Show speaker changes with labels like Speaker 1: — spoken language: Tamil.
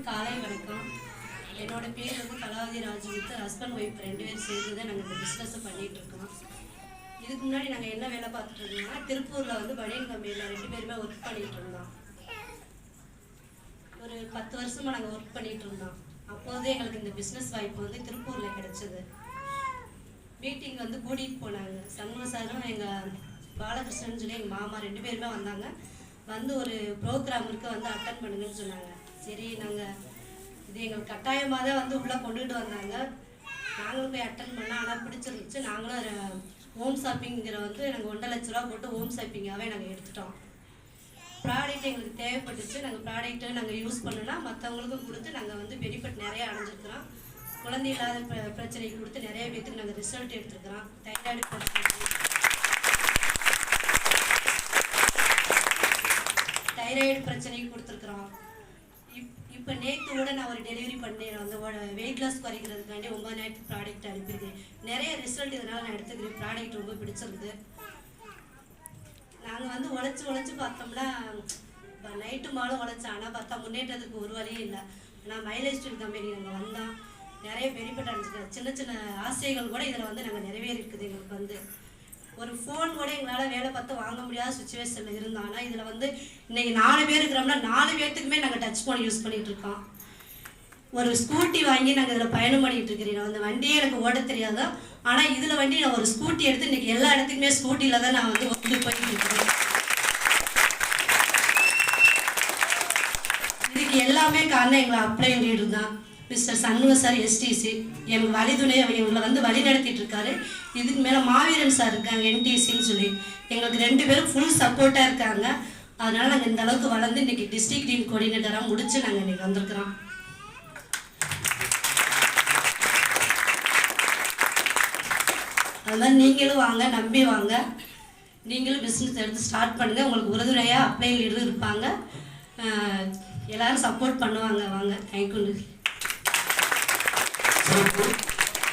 Speaker 1: அனைவருக்கும் காலை வணக்கம். என்னோட பேர் வந்து கலாவதி ராஜுவித்து. ஹஸ்பண்ட் ஒய்ஃப் 2 பேர் சேர்ந்து தான் நாங்கள் இந்த பிஸ்னஸை பண்ணிகிட்டு இருக்கோம். இதுக்கு முன்னாடி நாங்கள் என்ன வேலை பார்த்துட்டு இருந்தோம்னா, திருப்பூரில் வந்து பனியன் கம்பெனியில் 2 பேருமே ஒர்க் பண்ணிகிட்டு இருந்தோம். ஒரு 10 வருஷமாக நாங்கள் ஒர்க் பண்ணிகிட்டு இருந்தோம். அப்போதே எங்களுக்கு இந்த பிஸ்னஸ் வாய்ப்பு வந்து திருப்பூரில் கிடச்சிது. மீட்டிங் வந்து கூட்டிகிட்டு போனாங்க. சண்முக சாரும் எங்கள் பாலகிருஷ்ணன் சொல்லி எங்கள் மாமா 2 பேருமே வந்தாங்க. வந்து ஒரு ப்ரோக்ராமுக்கு வந்து அட்டன் பண்ணுங்கன்னு சொன்னாங்க. சரி, நாங்கள் இது எங்களுக்கு கட்டாயமாக தான் வந்து உள்ளே கொண்டுகிட்டு வந்தாங்க. நாங்களும் போய் அட்டன் பண்ணோம். ஆனால் பிடிச்சிருந்துச்சு. நாங்களும் ஹோம் ஷாப்பிங்கிற வந்து நாங்கள் 1.5 லட்ச ரூபா போட்டு ஹோம் ஷாப்பிங்காகவே நாங்கள் எடுத்துட்டோம். ப்ராடக்ட் எங்களுக்கு தேவைப்பட்டுச்சு. நாங்கள் ப்ராடக்ட்டை நாங்கள் யூஸ் பண்ணோன்னா மற்றவங்களுக்கும் கொடுத்து நாங்கள் வந்து பெனிஃபிட் நிறைய அடைஞ்சிருக்கிறோம். குழந்தை இல்லாத பிரச்சனைக்கு கொடுத்து நிறைய பேருக்கு நாங்கள் ரிசல்ட் எடுத்துருக்கிறோம். தைராய்டு பிரச்சனைக்கு கொடுத்துருக்குறோம். இப்போ நேற்று கூட நான் ஒரு டெலிவரி பண்ணேன். அந்த வெயிட் லாஸ் குறைக்கிறதுக்காண்டி 9,000 ப்ராடக்ட் அனுப்பியிருக்கேன். நிறைய ரிசல்ட் இதனால் நான் எடுத்துக்கிறேன். ப்ராடக்ட் ரொம்ப பிடிச்சிருக்குது. நாங்கள் வந்து உழைச்சி பார்த்தோம்னா நைட்டு மாலும் உழைச்சோம். ஆனால் பார்த்தா முன்னேற்றத்துக்கு ஒரு வழியும் இல்லை. ஆனால் மைலேஜ் ஸ்டீல் கம்பெனி நாங்கள் வந்தோம். நிறைய பெனிஃபிட் அடைஞ்சிக்கிறோம். சின்ன சின்ன ஆசைகள் கூட இதில் வந்து நாங்கள் நிறைவேறிருக்குது. எங்களுக்கு வந்து ஒரு ஃபோன் கூட எங்களால் வேலை பார்த்து வாங்க முடியாத சுச்சுவேஷனில் இருந்தோம். ஆனால் இதில் வந்து இன்றைக்கி 4 பேர் இருக்கிறோம்னா 4 பேர்த்துக்குமே நாங்கள் டச் ஃபோன் யூஸ் பண்ணிகிட்டு இருக்கோம். ஒரு ஸ்கூட்டி வாங்கி நாங்கள் இதில் பயணம் பண்ணிகிட்டு இருக்கிறோம். அந்த வண்டியே எனக்கு ஓட தெரியாதோ, ஆனால் இதில் வண்டி நான் ஒரு ஸ்கூட்டி எடுத்து இன்றைக்கி எல்லா இடத்துக்குமே ஸ்கூட்டியில் தான் நான் வந்து போயிட்டு இருக்கிறேன். இதுக்கு எல்லாமே காரணம் எங்களை அப்ளை லீடர் தான். மிஸ்டர் சண்முக சார் எஸ்டிசி எங்களுக்கு வழிதுணை எங்களை வந்து வழி நடத்திட்டு இருக்காரு. இதுக்கு மேலே மாவீரன் சார் இருக்காங்க என்டிசின்னு சொல்லி எங்களுக்கு 2 பேரும் ஃபுல் சப்போர்ட்டாக இருக்காங்க. அதனால் நாங்கள் இந்த அளவுக்கு வளர்ந்து இன்றைக்கி டிஸ்ட்ரிக்ட் டீம் கோஆர்டினேட்டராக முடித்து நாங்கள் இன்றைக்கி வந்திருக்கிறோம். அது மாதிரி நீங்களும் வாங்க, நம்பி வாங்க. நீங்களும் பிஸ்னஸ் எடுத்து ஸ்டார்ட் பண்ணுங்கள். உங்களுக்கு உறுதுணையாக அப்ளை லீடரும் இருப்பாங்க. எல்லோரும் சப்போர்ட் பண்ணுவாங்க. வாங்க. தேங்க்யூ.